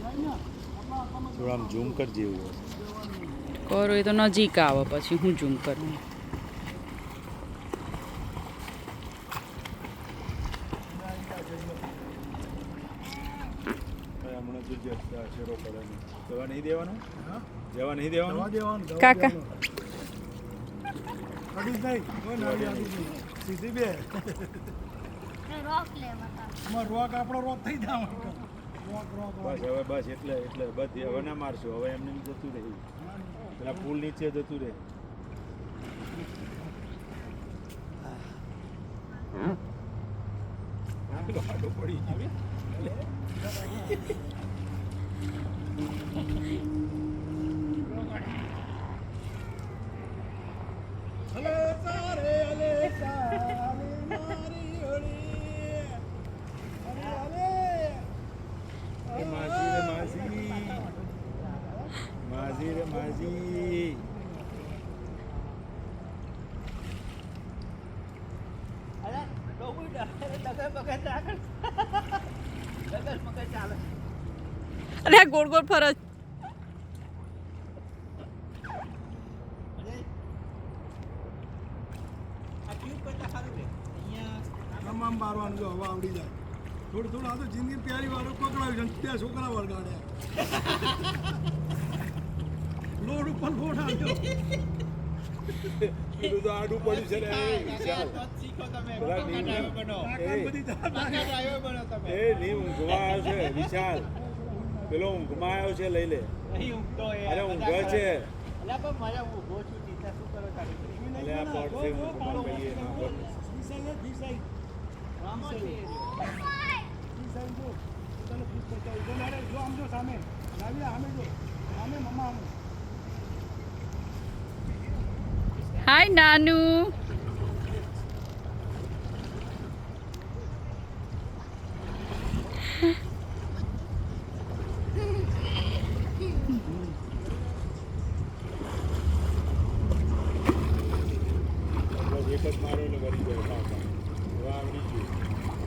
થોડું આમ ઝૂમ કરજે એવું કરો એ તો નજીક આવે પછી હું ઝૂમ કરું. હમણાં શેરો કરે જવા નહીં દેવાનો જવા નહીં દેવાનું કાકા સીધી બે રોક આપણો રોક થઈ જાવ બસ હવે બસ એટલે બધી હવે ના મારશો હવે એમને જતું રહે પેલા પુલ નીચે જતું રહે પડી માઝી રે માઝી અરે આ ગોળ ગોળ ફરજ આમ મારવાનું જો હવા આવડી જાય થોડું આ તો જિંદગી પ્યારી વાળું પકડાવ્યું છે ત્યાં છોકરા વળગાડ્યા લોડ ઉપર લોડ આવ્યો પેલું તો આડું પડ્યું છે ને એ નહીં ઊંઘવા આવ્યો છે વિશાલ પેલો ઊંઘમાં આવ્યો છે લઈ લે અરે ઊંઘ છે અલે આ પડ છે ઊંઘમાં કહીએ ના પડ હાય નાનુ એક જ મારો એટલે વળી ગયો હવે આવડી ગયું